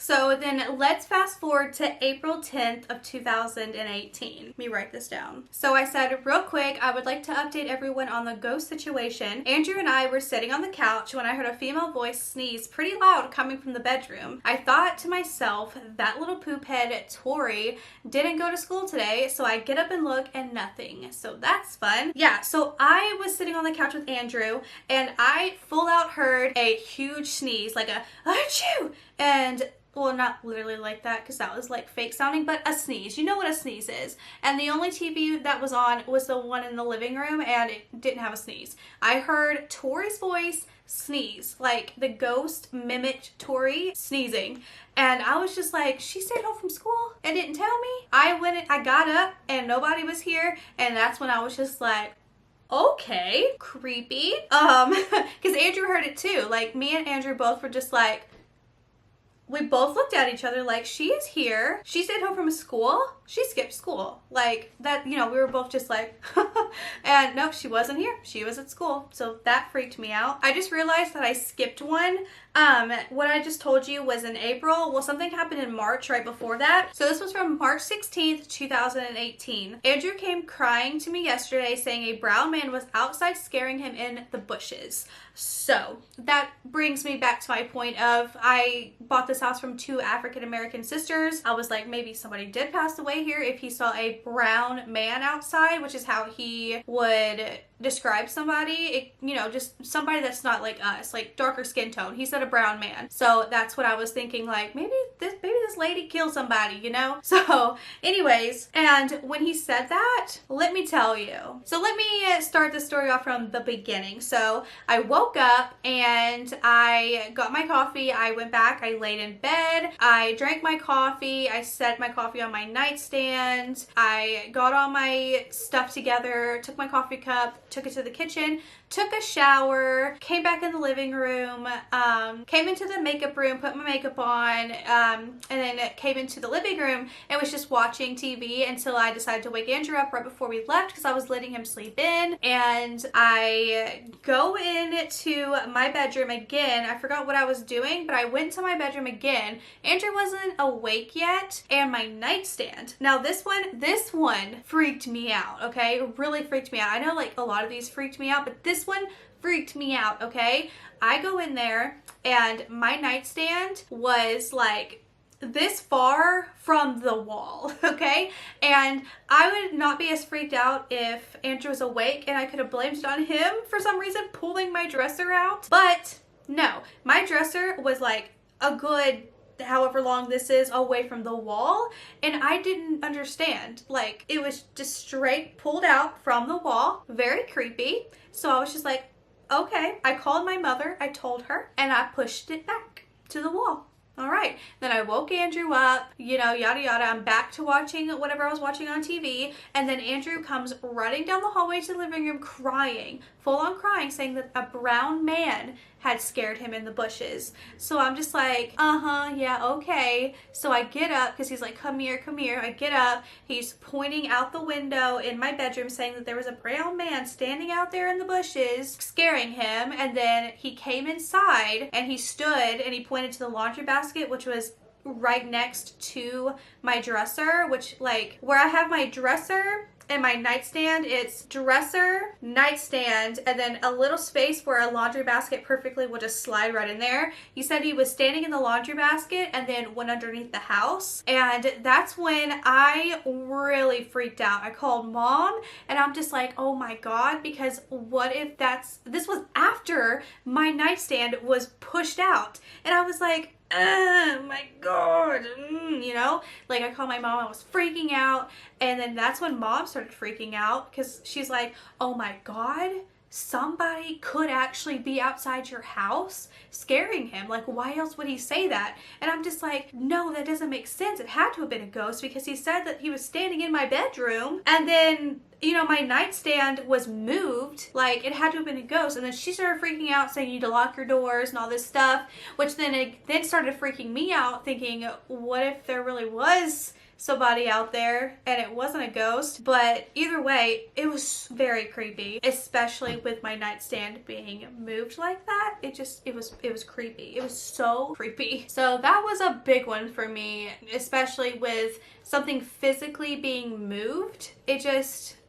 So then let's fast forward to April 10th of 2018. Let me write this down. So I said, real quick, I would like to update everyone on the ghost situation. Andrew and I were sitting on the couch when I heard a female voice sneeze pretty loud coming from the bedroom. I thought to myself, that little poop head Tori didn't go to school today, so I get up and look and nothing. So that's fun. Yeah, so I was sitting on the couch with Andrew and I full out heard a huge sneeze, like a achoo, and well, not literally like that because that was like fake sounding, but a sneeze. You know what a sneeze is. And the only TV that was on was the one in the living room and it didn't have a sneeze. I heard Tori's voice sneeze, like the ghost mimicked Tori sneezing. And I was just like, she stayed home from school and didn't tell me. I got up and nobody was here. And that's when I was just like, okay, creepy. Because Andrew heard it too. Like me and Andrew both were just like, we both looked at each other like, she is here. She stayed home from school. She skipped school. Like that, you know, we were both just like, and no, she wasn't here. She was at school. So that freaked me out. I just realized that I skipped one. What I just told you was in April. Well, something happened in March right before that. So this was from March 16th, 2018. Andrew came crying to me yesterday saying a brown man was outside scaring him in the bushes. So that brings me back to my point of I bought this house from two African American sisters. I was like, maybe somebody did pass away here if he saw a brown man outside, which is how he would describe somebody, you know, just somebody that's not like us, like darker skin tone. He said a brown man. So that's what I was thinking, like maybe this lady killed somebody, you know? So anyways, and when he said that, let me tell you. So let me start the story off from the beginning. So I woke up and I got my coffee. I went back, I laid in bed, I drank my coffee, I set my coffee on my nightstand, I got all my stuff together, took my coffee cup, took it to the kitchen, took a shower, came back in the living room, came into the makeup room, put my makeup on, and then came into the living room and was just watching TV until I decided to wake Andrew up right before we left because I was letting him sleep in. And I go into my bedroom again. I forgot what I was doing, but I went to my bedroom again. Andrew wasn't awake yet, and my nightstand. Now this one freaked me out, okay? It really freaked me out. I know like a lot of these freaked me out, but this one freaked me out, okay? I go in there and my nightstand was like this far from the wall, okay? And I would not be as freaked out if Andrew was awake and I could have blamed it on him for some reason pulling my dresser out. But no, my dresser was like a good however long this is away from the wall, and I didn't understand. Like it was just straight pulled out from the wall, very creepy. So I was just like, okay. I called my mother, I told her, and I pushed it back to the wall. All right, then I woke Andrew up, you know, yada yada. I'm back to watching whatever I was watching on TV, and then Andrew comes running down the hallway to the living room crying, full on crying, saying that a brown man had scared him in the bushes. So I'm just like, yeah, okay. So I get up because he's like, come here, come here. I get up, he's pointing out the window in my bedroom saying that there was a brown man standing out there in the bushes scaring him. And then he came inside and he stood and he pointed to the laundry basket, which was right next to my dresser, which like where I have my dresser and my nightstand, it's dresser, nightstand, and then a little space where a laundry basket perfectly will just slide right in there. He said he was standing in the laundry basket and then went underneath the house. And that's when I really freaked out. I called mom and I'm just like, oh my God, because what if this was after my nightstand was pushed out. And I was like, oh my God, you know, like I called my mom, I was freaking out. And then that's when mom started freaking out because she's like, oh my God, somebody could actually be outside your house scaring him. Like, why else would he say that? And I'm just like, no, that doesn't make sense. It had to have been a ghost because he said that he was standing in my bedroom and then, you know, my nightstand was moved. Like, it had to have been a ghost. And then she started freaking out saying you need to lock your doors and all this stuff, which then started freaking me out thinking, what if there really was somebody out there and it wasn't a ghost, but either way, it was very creepy, especially with my nightstand being moved like that. It was creepy. It was so creepy. So that was a big one for me, especially with something physically being moved.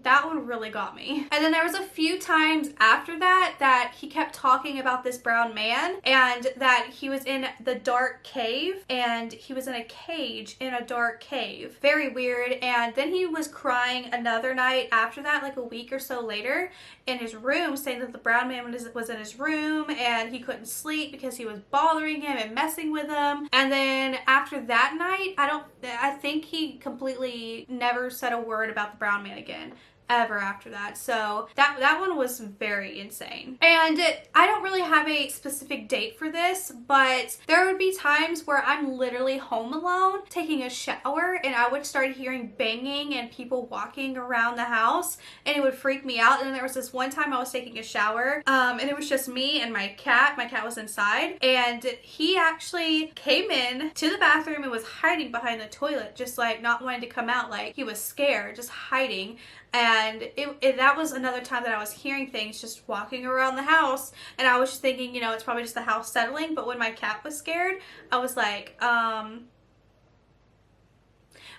That one really got me. And then there was a few times after that he kept talking about this brown man and that he was in the dark cave and he was in a cage in a dark cave. Very weird. And then he was crying another night after that, like a week or so later, in his room, saying that the brown man was in his room and he couldn't sleep because he was bothering him and messing with him. And then after that night, I think he completely never said a word about the brown man again. Ever after that. So that one was very insane. And I don't really have a specific date for this, but there would be times where I'm literally home alone taking a shower and I would start hearing banging and people walking around the house and it would freak me out. And then there was this one time I was taking a shower and it was just me and my cat. My cat was inside and he actually came in to the bathroom and was hiding behind the toilet, just like not wanting to come out, like he was scared, just hiding. And that was another time that I was hearing things just walking around the house and I was just thinking, you know, it's probably just the house settling. But when my cat was scared, I was like,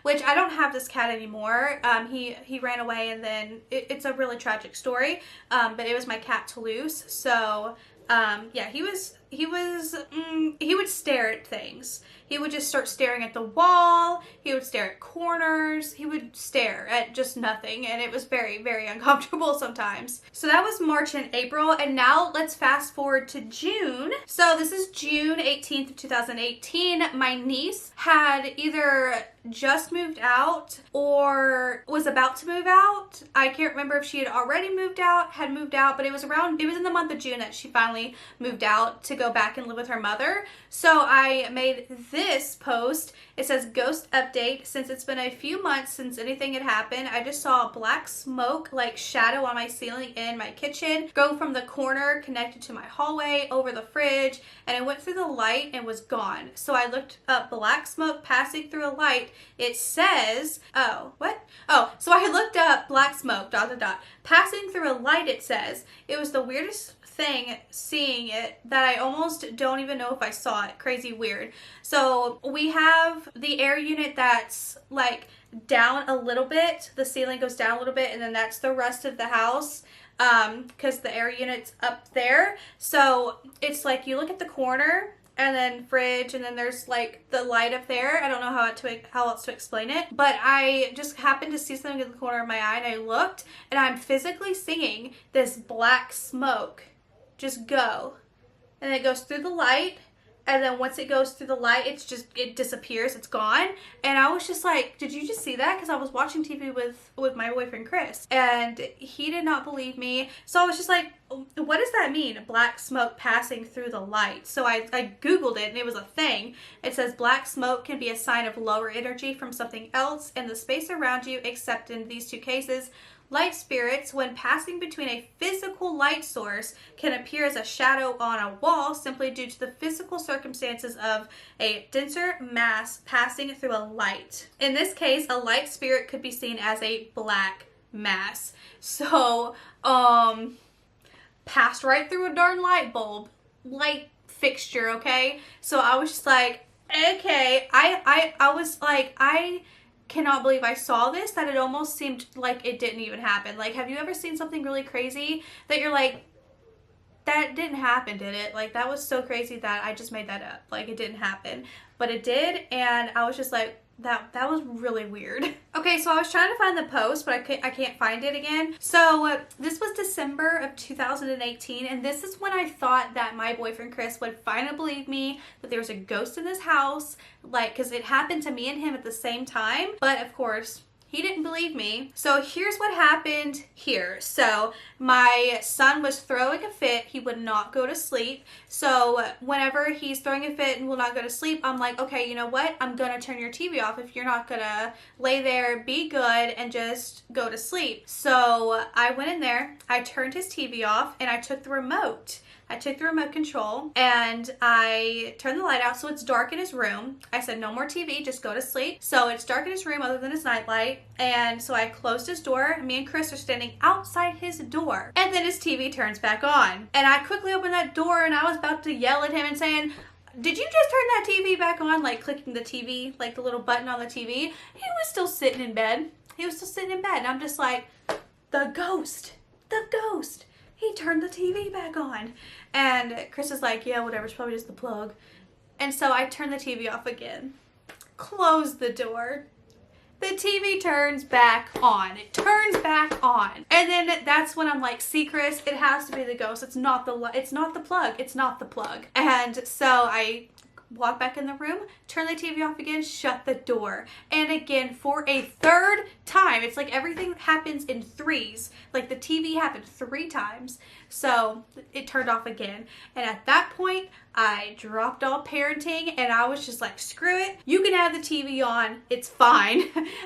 which I don't have this cat anymore. He ran away and then it's a really tragic story. But it was my cat Toulouse. So yeah, he would stare at things. He would just start staring at the wall. He would stare at corners. He would stare at just nothing. And it was very, very uncomfortable sometimes. So that was March and April. And now let's fast forward to June. So this is June 18th of 2018. My niece had either just moved out or was about to move out. I can't remember if she had already moved out, but it was in the month of June that she finally moved out to go back and live with her mother. So I made this post. It says ghost update. Since it's been a few months since anything had happened, I just saw a black smoke like shadow on my ceiling in my kitchen go from the corner connected to my hallway over the fridge, and it went through the light and was gone. So I looked up black smoke passing through a light. It says, so I looked up black smoke, ... passing through a light, it says. It was the weirdest thing seeing it that I almost don't even know if I saw it. Crazy weird. So we have the air unit that's like down a little bit. The ceiling goes down a little bit and then that's the rest of the house. Because the air unit's up there. So it's like you look at the corner and then fridge, and then there's like the light up there. I don't know how else to explain it, but I just happened to see something in the corner of my eye and I looked and I'm physically seeing this black smoke just go, and it goes through the light, and then once it goes through the light, it disappears, it's gone. And I was just like, did you just see that? Because I was watching TV with my boyfriend Chris and he did not believe me. So I was just like, what does that mean? Black smoke passing through the light. So I googled it and it was a thing. It says black smoke can be a sign of lower energy from something else in the space around you, except in these two cases. Light spirits, when passing between a physical light source, can appear as a shadow on a wall simply due to the physical circumstances of a denser mass passing through a light. In this case, a light spirit could be seen as a black mass. So, passed right through a darn light fixture, okay? So I was just like, okay, I was like, I cannot believe I saw this, that it almost seemed like it didn't even happen. Like, have you ever seen something really crazy that you're like, that didn't happen, did it? Like, that was so crazy that I just made that up. Like, it didn't happen. But it did, and I was just like, that was really weird. Okay, so I was trying to find the post, but I can't find it again. So this was December of 2018, and this is when I thought that my boyfriend Chris would finally believe me that there was a ghost in this house, like, because it happened to me and him at the same time. But of course, he didn't believe me. So here's what happened here. So my son was throwing a fit. He would not go to sleep. So whenever he's throwing a fit and will not go to sleep, I'm like, okay, you know what? I'm going to turn your TV off if you're not going to lay there, be good, and just go to sleep. So I went in there, I turned his TV off, and I took the remote. I took the remote control and I turned the light out so it's dark in his room. I said, no more TV, just go to sleep. So it's dark in his room other than his nightlight. And so I closed his door. Me and Chris are standing outside his door. And then his TV turns back on. And I quickly opened that door and I was about to yell at him and saying, did you just turn that TV back on? Like clicking the TV, like the little button on the TV. He was still sitting in bed. And I'm just like, the ghost. He turned the TV back on. And Chris is like, yeah, whatever, it's probably just the plug. And so I turned the TV off again. Close the door. The TV turns back on. It turns back on. And then that's when I'm like, see, Chris, it has to be the ghost. It's not the plug. And so I walk back in the room, turn the TV off again, shut the door. And again, for a third time, it's like everything happens in threes. Like the TV happened 3 times. So it turned off again. And at that point, I dropped all parenting and I was just like, screw it. You can have the TV on. It's fine.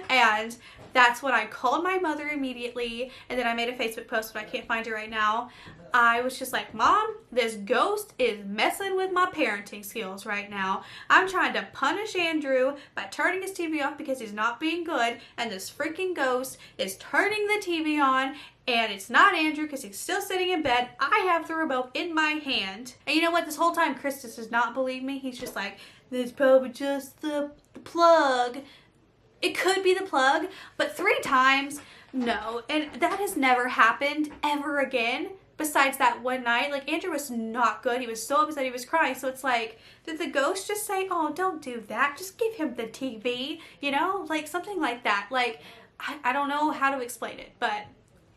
And that's when I called my mother immediately. And then I made a Facebook post, but I can't find it right now. I was just like, Mom, this ghost is messing with my parenting skills right now. I'm trying to punish Andrew by turning his TV off because he's not being good. And this freaking ghost is turning the TV on. And it's not Andrew because he's still sitting in bed. I have the remote in my hand. And you know what? This whole time, Chris does not believe me. He's just like, it's probably just the plug. It could be the plug, but 3 times, no. And that has never happened ever again. Besides that one night, like Andrew was not good. He was so upset he was crying. So it's like, did the ghost just say, oh, don't do that. Just give him the TV, you know, like something like that. Like, I don't know how to explain it, but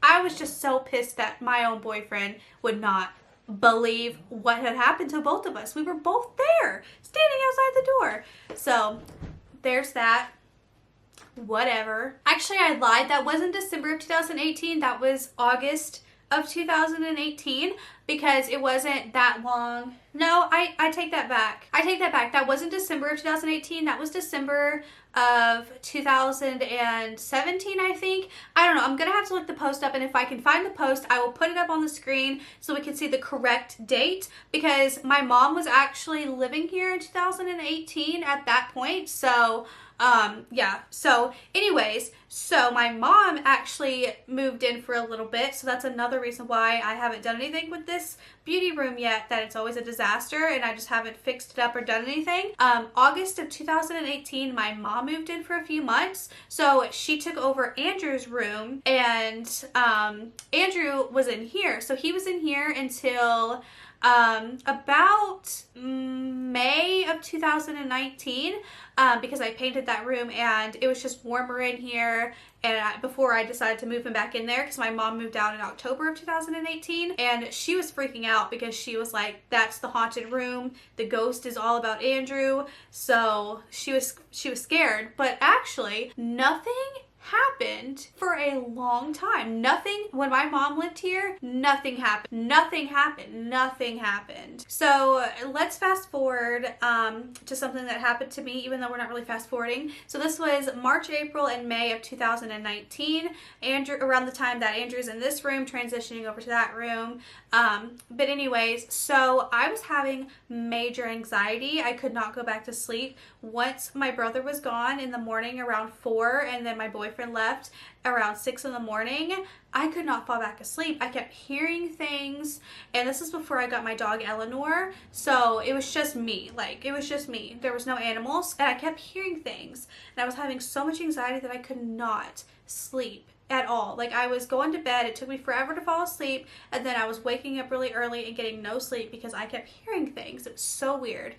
I was just so pissed that my own boyfriend would not believe what had happened to both of us. We were both there, standing outside the door. So there's that. Whatever. Actually, I lied. That wasn't December of 2018. That was August of 2018 because it wasn't that long. No, I take that back. That wasn't December of 2018. That was December of 2017, I think. I don't know. I'm going to have to look the post up, and if I can find the post, I will put it up on the screen so we can see the correct date because my mom was actually living here in 2018 at that point. So yeah. So anyways, so my mom actually moved in for a little bit. So that's another reason why I haven't done anything with this beauty room yet, that it's always a disaster and I just haven't fixed it up or done anything. August of 2018, my mom moved in for a few months. So she took over Andrew's room and, Andrew was in here. So he was in here until about May of 2019 because I painted that room and it was just warmer in here, and before I decided to move him back in there because my mom moved out in October of 2018 and she was freaking out because she was like, that's the haunted room, the ghost is all about Andrew. So she was scared, but actually nothing happened for a long time. Nothing, when my mom lived here, nothing happened. So let's fast forward to something that happened to me, even though we're not really fast forwarding. So this was March, April, and May of 2019. Andrew, around the time that Andrew's in this room, transitioning over to that room. But anyways, so I was having major anxiety. I could not go back to sleep. Once my brother was gone in the morning around 4, and then my boyfriend left around 6 in the morning, I could not fall back asleep. I kept hearing things, and this is before I got my dog Eleanor, so it was just me. There was no animals, and I kept hearing things, and I was having so much anxiety that I could not sleep at all. Like, I was going to bed, it took me forever to fall asleep, and then I was waking up really early and getting no sleep because I kept hearing things. It was so weird.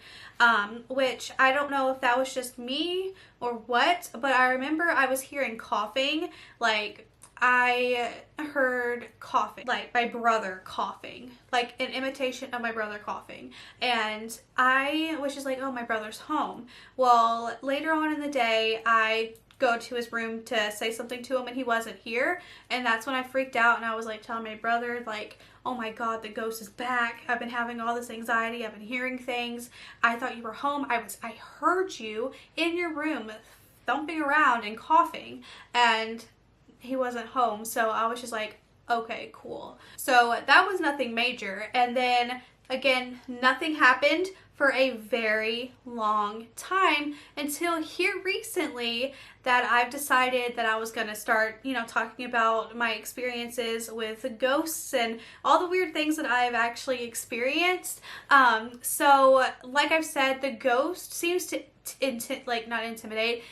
Which I don't know if that was just me or what, but I remember I was hearing coughing. Like, I heard coughing, like my brother coughing, like an imitation of my brother coughing. And I was just like, oh, my brother's home. Well, later on in the day, I go to his room to say something to him and he wasn't here, and that's when I freaked out and I was like telling my brother, like, oh my god, the ghost is back. I've been having all this anxiety. I've been hearing things. I thought you were home. I heard you in your room thumping around and coughing, and he wasn't home. So I was just like, okay, cool. So that was nothing major. And then Again, nothing happened for a very long time until here recently that I've decided that I was going to start, talking about my experiences with ghosts and all the weird things that I've actually experienced. So like I've said, the ghost seems to not intimidate,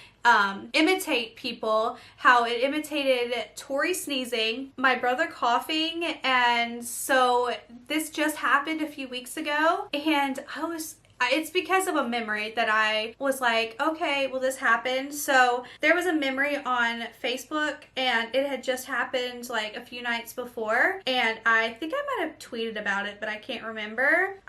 imitate people, how it imitated Tori sneezing, my brother coughing, and so this just happened a few weeks ago, and it's because of a memory that I was like, okay, well, this happened. So there was a memory on Facebook, and it had just happened like a few nights before, and I think I might have tweeted about it, but I can't remember.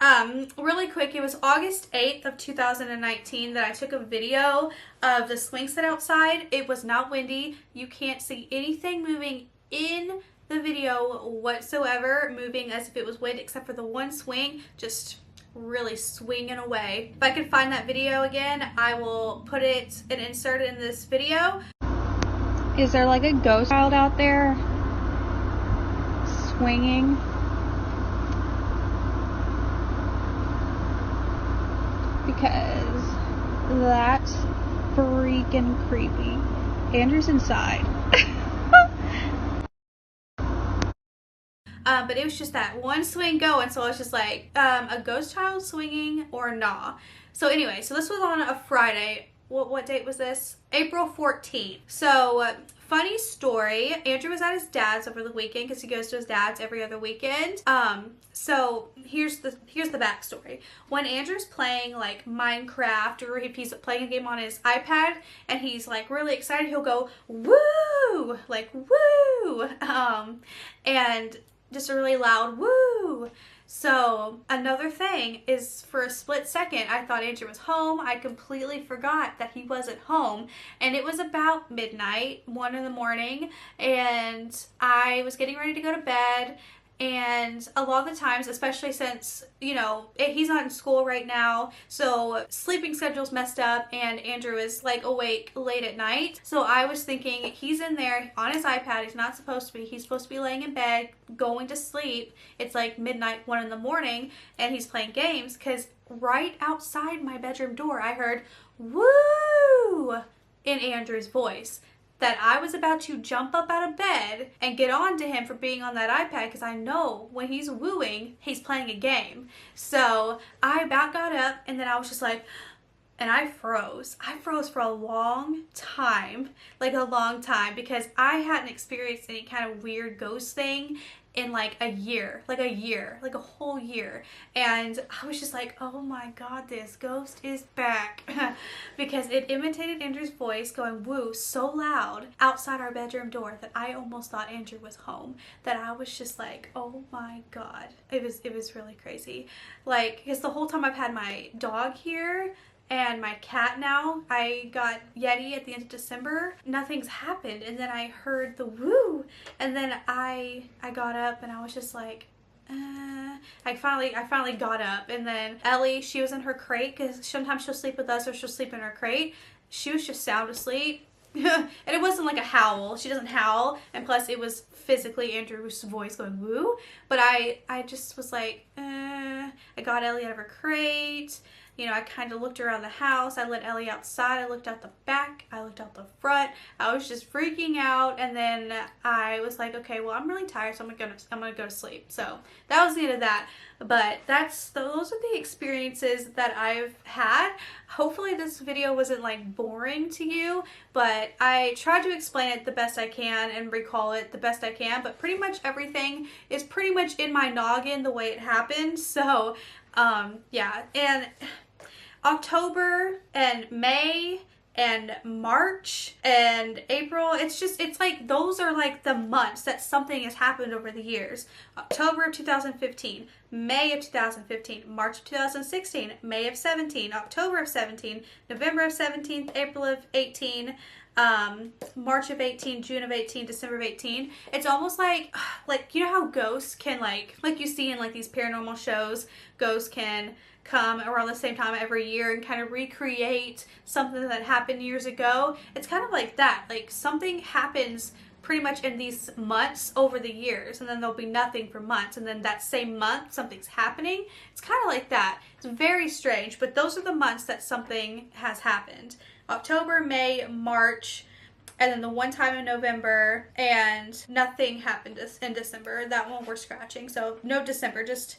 Really quick, it was August 8th of 2019 that I took a video of the swing set outside. It was not windy. You can't see anything moving in the video whatsoever, moving as if it was wind, except for the one swing just really swinging away. If I can find that video again, I will put it and insert it in this video. Is there like a ghost child out there swinging? Because that's freaking creepy. Andrew's inside. But it was just that one swing going, so I was just like, a ghost child swinging or nah. So anyway, so this was on a Friday. What date was this? April 14th. So funny story, Andrew was at his dad's over the weekend because he goes to his dad's every other weekend. So here's the backstory. When Andrew's playing like Minecraft, or if he's playing a game on his iPad and he's like really excited, he'll go woo, like woo, and just a really loud woo. So another thing is, for a split second, I thought Andrew was home. I completely forgot that he wasn't home. And it was about midnight, 1 in the morning, and I was getting ready to go to bed. And a lot of the times, especially since, he's not in school right now, so sleeping schedule's messed up, and Andrew is like awake late at night. So I was thinking, he's in there on his iPad. He's not supposed to be. He's supposed to be laying in bed, going to sleep. It's like midnight, 1 in the morning, and he's playing games, because right outside my bedroom door, I heard woo in Andrew's voice. That I was about to jump up out of bed and get on to him for being on that iPad, because I know when he's wooing, he's playing a game. So I about got up, and then I was just like, and I froze. I froze for a long time, because I hadn't experienced any kind of weird ghost thing in like a whole year. And I was just like, oh my God, this ghost is back. Because it imitated Andrew's voice going woo so loud outside our bedroom door that I almost thought Andrew was home. That I was just like, oh my God. It was really crazy. Like, because the whole time I've had my dog here, and my cat now. I got Yeti at the end of December. Nothing's happened. And then I heard the woo. And then I got up, and I was just like, I finally got up. And then Ellie, she was in her crate, because sometimes she'll sleep with us or she'll sleep in her crate. She was just sound asleep. And it wasn't like a howl. She doesn't howl. And plus it was physically Andrew's voice going woo. But I just was like, I got Ellie out of her crate. I kind of looked around the house. I let Ellie outside. I looked out the back. I looked out the front. I was just freaking out. And then I was like, okay, well, I'm really tired, so I'm gonna go to sleep. So that was the end of that. But those are the experiences that I've had. Hopefully this video wasn't like boring to you, but I tried to explain it the best I can and recall it the best I can. But pretty much everything is pretty much in my noggin the way it happened. So yeah. And October and May and March and April, it's like those are like the months that something has happened over the years. October of 2015, May of 2015, March of 2016, May of 17, October of 17, November of 17, April of 18, March of 18, June of 18, December of 18. It's almost like you know how ghosts can like you see in like these paranormal shows, ghosts can come around the same time every year and kind of recreate something that happened years ago. It's kind of like that. Like something happens pretty much in these months over the years, and then there'll be nothing for months, and then that same month something's happening. It's kind of like that. It's very strange, but those are the months that something has happened. October, May, March, and then the one time in November, and nothing happened in December. That one we're scratching, so no December, just,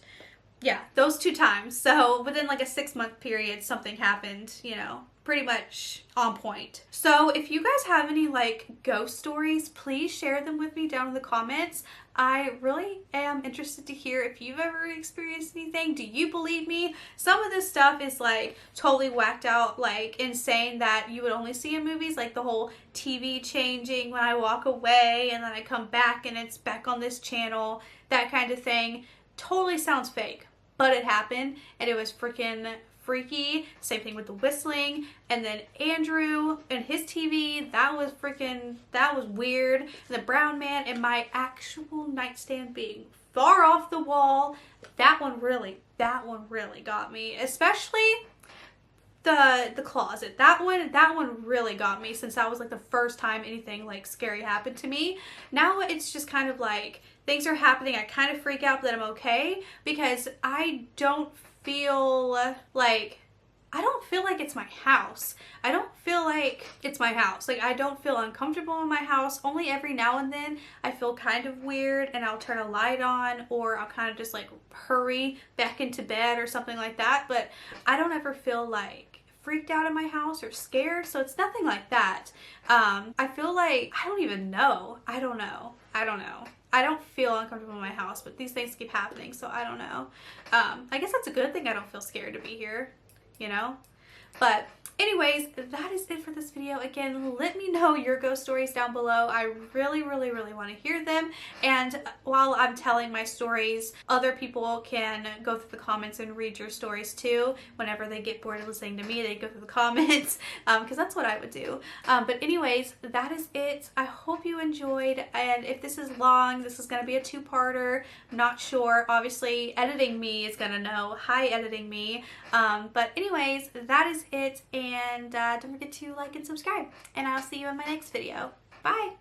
yeah, those 2 times. So within like a 6-month period, something happened, you know, pretty much on point. So if you guys have any like ghost stories, please share them with me down in the comments. I really am interested to hear if you've ever experienced anything. Do you believe me? Some of this stuff is like totally whacked out, like insane, that you would only see in movies, like the whole TV changing when I walk away and then I come back and it's back on this channel, that kind of thing. Totally sounds fake, but it happened and it was freaking freaky. Same thing with the whistling. And then Andrew and his TV, that was weird. And the brown man and my actual nightstand being far off the wall, that one really got me. Especially the closet. That one really got me, since that was like the first time anything like scary happened to me. Now it's just kind of like things are happening, I kind of freak out, but then I'm okay, because I don't feel like it's my house. I don't feel like it's my house. Like, I don't feel uncomfortable in my house. Only every now and then I feel kind of weird and I'll turn a light on, or I'll kind of just like hurry back into bed or something like that. But I don't ever feel like freaked out in my house or scared. So it's nothing like that. I feel like, I don't even know. I don't know. I don't feel uncomfortable in my house, but these things keep happening, so I don't know. I guess that's a good thing I don't feel scared to be here, you know? But anyways, that is it for this video. Again, let me know your ghost stories down below. I really want to hear them. And while I'm telling my stories, other people can go through the comments and read your stories too. Whenever they get bored of listening to me, they go through the comments, because that's what I would do. But anyways, that is it. I hope you enjoyed. And if this is long, this is going to be a 2-parter. I'm not sure. Obviously, editing me is going to know. Hi, editing me. But anyways, that is it. And don't forget to like and subscribe. And I'll see you in my next video. Bye!